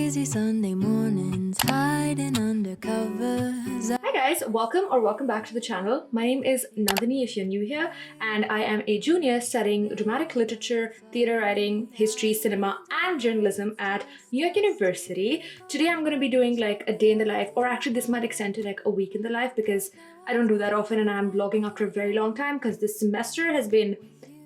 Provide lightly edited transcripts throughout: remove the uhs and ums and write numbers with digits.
lazy Sunday mornings, hiding under covers. Hi guys, welcome back to the channel. My name is Nandini if you're new here, and I am a junior studying dramatic literature, theater writing, history, cinema, and journalism at New York University. Today I'm going to be doing like a day in the life, or actually this might extend to like a week in the life because I don't do that often and I'm vlogging after a very long time because this semester has been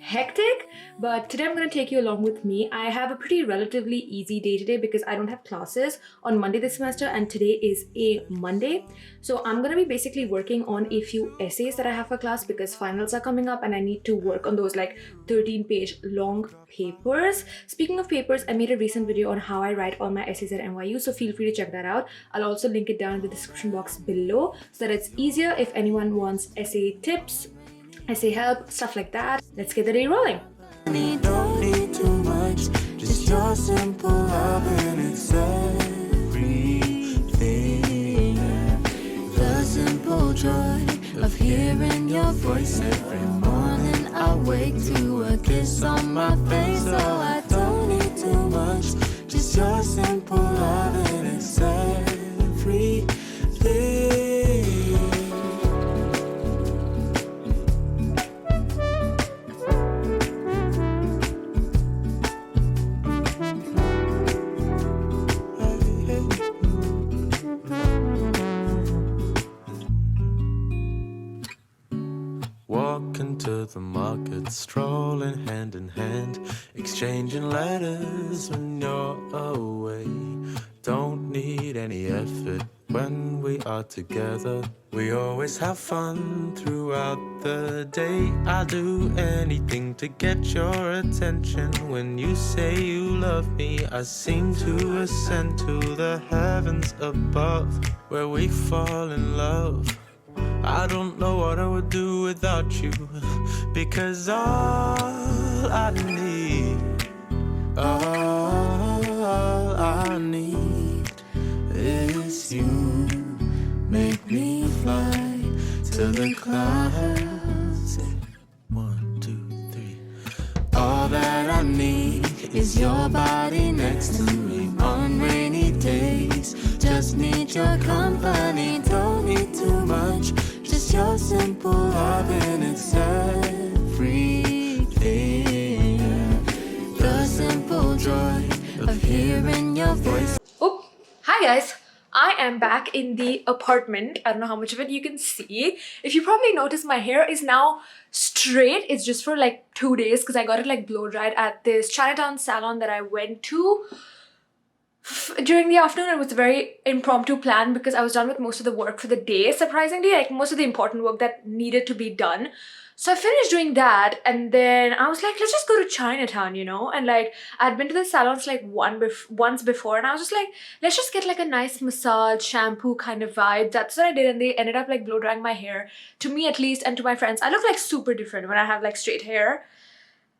hectic. But today I'm going to take you along with me. I have a pretty relatively easy day today because I don't have classes on Monday this semester and today is a Monday. So I'm going to be basically working on a few essays that I have for class because finals are coming up and I need to work on those like 13-page long papers. Speaking of papers, I made a recent video on how I write all my essays at NYU, so feel free to check that out. I'll also link it down in the description box below so that it's easier if anyone wants essay tips, essay help, stuff like that. Let's get the day rolling. Don't need too much, just your simple love and it's everything. The simple joy of hearing your voice every morning. I wake to a kiss on my face, so I don't need too much, just your simple love and it's everything. Walking to the market, strolling hand in hand, exchanging letters when you're away. Don't need any effort when we are together. We always have fun throughout the day. I'll do anything to get your attention. When you say you love me, I seem to ascend to the heavens above, where we fall in love. I don't know what I would do without you, because all I need is you. Make me fly to the clouds. 1, 2, 3. All that I need is your body next to me on rainy days. Just need your company, don't need too much, just your simple love and it's everything. The simple joy of hearing your voice. Oh, hi guys. I am back in the apartment. I don't know how much of it you can see. If you probably noticed, my hair is now straight. It's just for like 2 days because I got it like blow dried at this Chinatown salon that I went to during the afternoon. It was a very impromptu plan because I was done with most of the work for the day, surprisingly, like most of the important work that needed to be done. So I finished doing that and then I was like, let's just go to Chinatown, you know? And like I'd been to the salons like once before and I was just like, let's just get like a nice massage, shampoo kind of vibe. That's what I did, and they ended up like blow drying my hair. To me at least, and to my friends, I look like super different when I have like straight hair.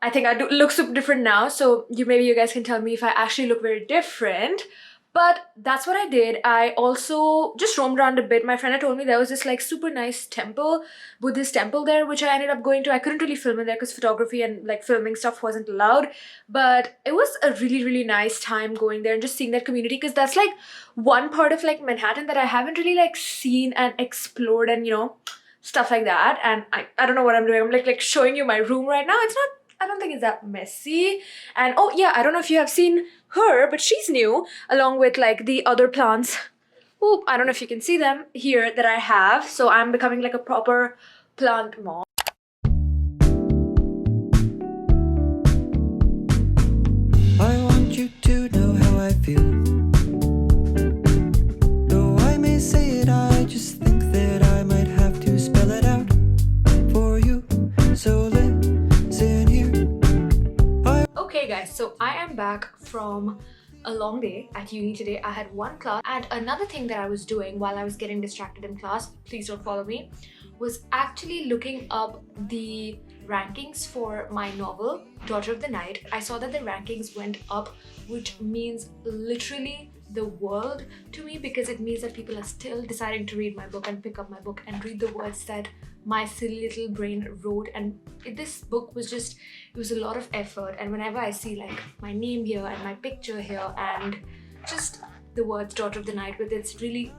I think I do look super different now, so maybe you guys can tell me if I actually look very different. But that's what I did. I also just roamed around a bit. My friend had told me there was this like super nice temple, Buddhist temple there, which I ended up going to. I couldn't really film in there because photography and like filming stuff wasn't allowed. But it was a really, really nice time going there and just seeing that community, because that's like one part of like Manhattan that I haven't really like seen and explored and, you know, stuff like that. And I don't know what I'm doing. I'm like showing you my room right now. It's not, I don't think it's that messy. And oh yeah, I don't know if you have seen her, but she's new along with like the other plants. Oh, I don't know if you can see them here that I have. So I'm becoming like a proper plant mom. I want you to know how I feel. Though I may say it, I just think that I might have to spell it out for you. So listen here. Okay guys, so I am back from a long day at uni today. I had one class, and another thing that I was doing while I was getting distracted in class, please don't follow me, was actually looking up the rankings for my novel, Daughter of the Night. I saw that the rankings went up, which means literally the world to me, because it means that people are still deciding to read my book and pick up my book and read the words that my silly little brain wrote. And this book was just, it was a lot of effort, and whenever I see like my name here and my picture here and just the words Daughter of the Night with its really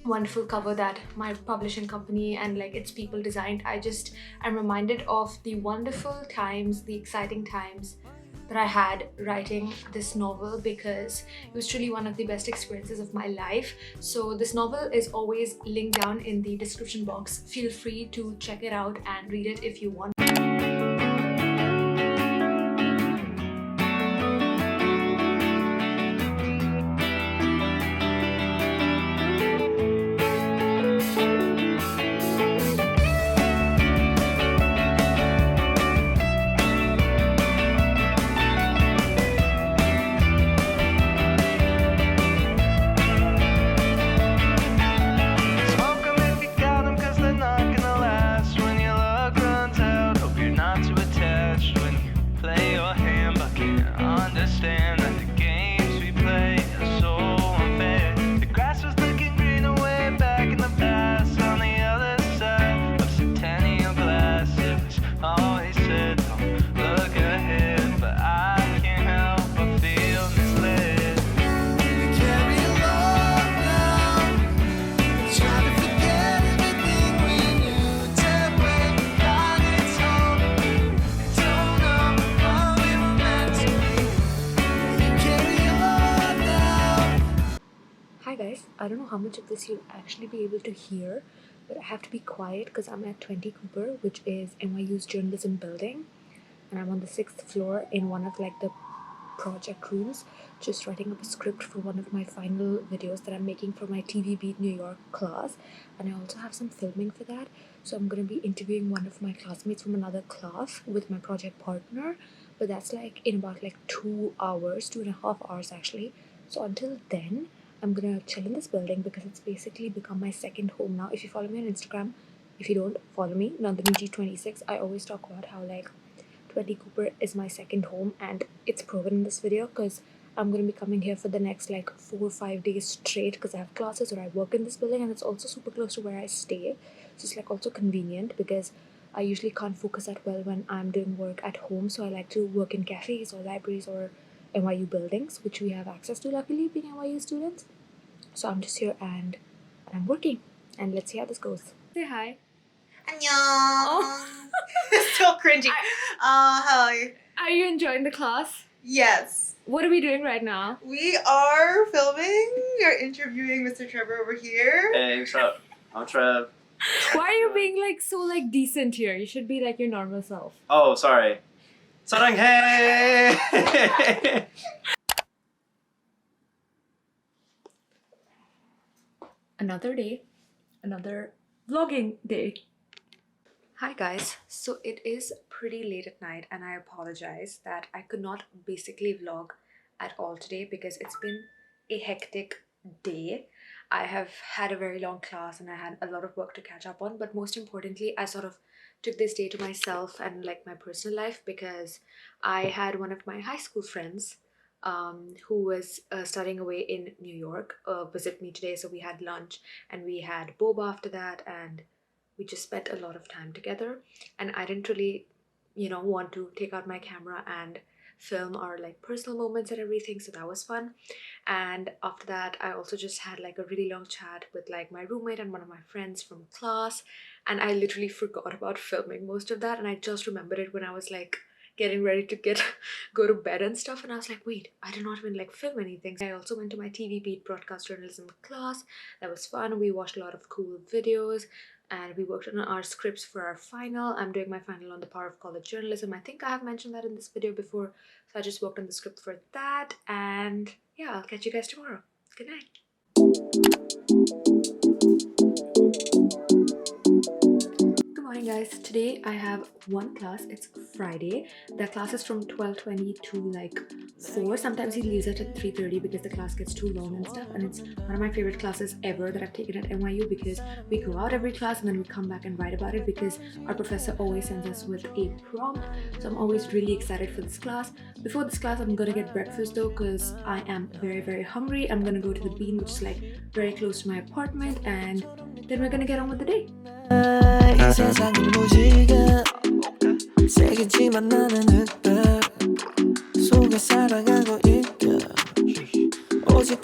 wonderful cover that my publishing company and like its people designed. I just am reminded of the wonderful times, the exciting times that I had writing this novel, because it was truly one of the best experiences of my life. So this novel is always linked down in the description box. Feel free to check it out and read it if you want. Hi guys, I don't know how much of this you'll actually be able to hear, but I have to be quiet because I'm at 20 Cooper, which is NYU's journalism building, and I'm on the 6th floor in one of like the project rooms, just writing up a script for one of my final videos that I'm making for my TV Beat New York class. And I also have some filming for that, so I'm going to be interviewing one of my classmates from another class with my project partner, but that's like in about like 2 hours, 2.5 hours actually. So until then I'm gonna chill in this building because it's basically become my second home now. If you follow me on Instagram, if you don't follow me, Nandini G26, I always talk about how like 20 Cooper is my second home, and it's proven in this video because I'm gonna be coming here for the next like 4 or 5 days straight because I have classes or I work in this building, and it's also super close to where I stay, so it's like also convenient because I usually can't focus that well when I'm doing work at home. So I like to work in cafes or libraries or NYU buildings, which we have access to luckily being NYU students. So I'm just here and I'm working, and let's see how this goes. Say hi. 안녕. Oh. So cringy. Hi. Are you enjoying the class? Yes. What are we doing right now? We are filming or interviewing Mr. Trevor over here. Hey, what's up? I'm Trev. Why are you being like so like decent here? You should be like your normal self. Oh, sorry. 사랑해. Another day, another vlogging day. Hi guys, so it is pretty late at night and I apologize that I could not basically vlog at all today because it's been a hectic day. I have had a very long class and I had a lot of work to catch up on, but most importantly I sort of took this day to myself and like my personal life because I had one of my high school friends who was studying away in New York visit me today. So we had lunch and we had boba after that, and we just spent a lot of time together, and I didn't really want to take out my camera and film our like personal moments and everything, so that was fun. And after that I also just had like a really long chat with like my roommate and one of my friends from class, and I literally forgot about filming most of that, and I just remembered it when I was like getting ready to go to bed and stuff, and I was like, wait, I did not even like film anything. I also went to my TV Beat broadcast journalism class. That was fun. We watched a lot of cool videos and we worked on our scripts for our final. I'm doing my final on the power of college journalism. I think I have mentioned that in this video before, so I just worked on the script for that, and yeah, I'll catch you guys tomorrow. Good night. Good morning guys. Today I have one class. It's Friday. The class is from 12:20 to like 4. Sometimes he leaves it at 3:30 because the class gets too long and stuff, and it's one of my favorite classes ever that I've taken at NYU because we go out every class and then we come back and write about it because our professor always sends us with a prompt. So I'm always really excited for this class. Before this class I'm gonna get breakfast though because I am very hungry. I'm gonna go to the Bean, which is like very close to my apartment, and then we're gonna get on with the day. 이 세상은 무지개 세겠지만 나는 흙밭 속에 살아가고 있다 오직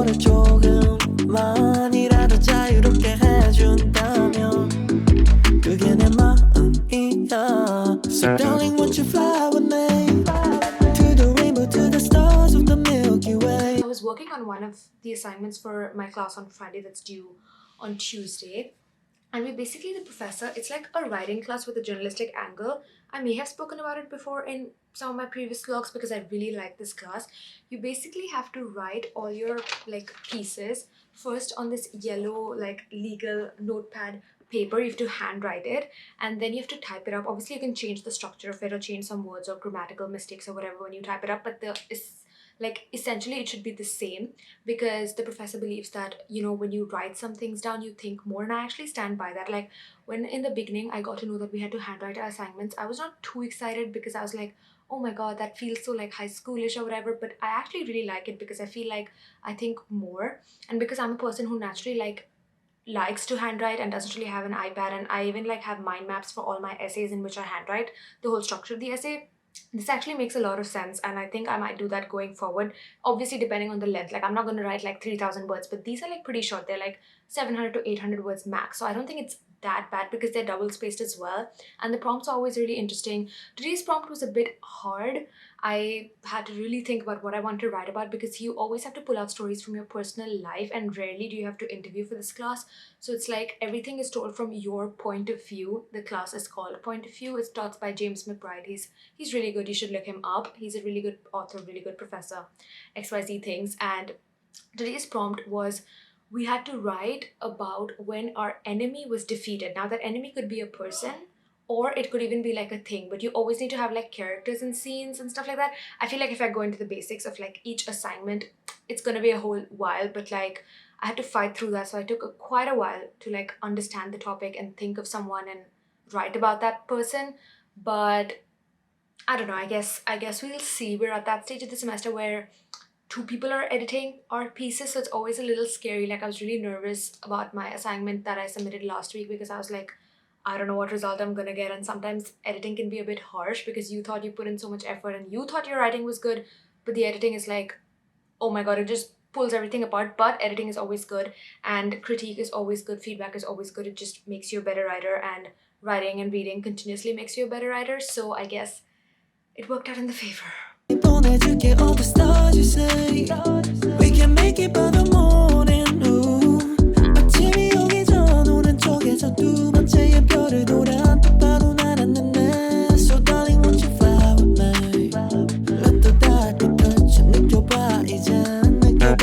너를 조금만이라도 자유롭게 해준다면 그게 내 마음이야. So darling won't you fly with me to the rainbow, to the stars of the Milky Way. I was working on one of the assignments for my class on Friday that's due on Tuesday. And we basically, the professor, it's like a writing class with a journalistic angle. I may have spoken about it before in some of my previous vlogs because I really like this class. You basically have to write all your like pieces first on this yellow like legal notepad paper. You have to handwrite it and then you have to type it up. Obviously you can change the structure of it or change some words or grammatical mistakes or whatever when you type it up, but essentially it should be the same because the professor believes that, you know, when you write some things down you think more, and I actually stand by that. Like when in the beginning I got to know that we had to handwrite our assignments, I was not too excited because I was like, oh my god, that feels so like high schoolish or whatever, but I actually really like it because I feel like I think more, and because I'm a person who naturally likes to handwrite and doesn't really have an iPad, and I even like have mind maps for all my essays in which I handwrite the whole structure of the essay. This actually makes a lot of sense and I think I might do that going forward, obviously depending on the length. Like I'm not going to write like 3,000 words, but these are like pretty short. They're like 700 to 800 words max, so I don't think it's that bad because they're double spaced as well, and the prompts are always really interesting. Today's prompt was a bit hard. I had to really think about what I want to write about because you always have to pull out stories from your personal life and rarely do you have to interview for this class. So it's like everything is told from your point of view. The class is called Point of View. It's taught by James McBride. He's really good. You should look him up. He's a really good author, really good professor, XYZ things. And today's prompt was we had to write about when our enemy was defeated. Now that enemy could be a person or it could even be like a thing, but you always need to have like characters and scenes and stuff like that. I feel like if I go into the basics of like each assignment, it's gonna be a whole while, but like I had to fight through that, so I took quite a while to like understand the topic and think of someone and write about that person. But I don't know, I guess we'll see. We're at that stage of the semester where two people are editing our pieces, so it's always a little scary. Like I was really nervous about my assignment that I submitted last week because I was like, I don't know what result I'm gonna get, and sometimes editing can be a bit harsh because you thought you put in so much effort and you thought your writing was good, but the editing is like, oh my god, it just pulls everything apart. But editing is always good and critique is always good, feedback is always good. It just makes you a better writer, and writing and reading continuously makes you a better writer, so I guess it worked out in the favor. 보내줄게 all the stars you say. We can make it.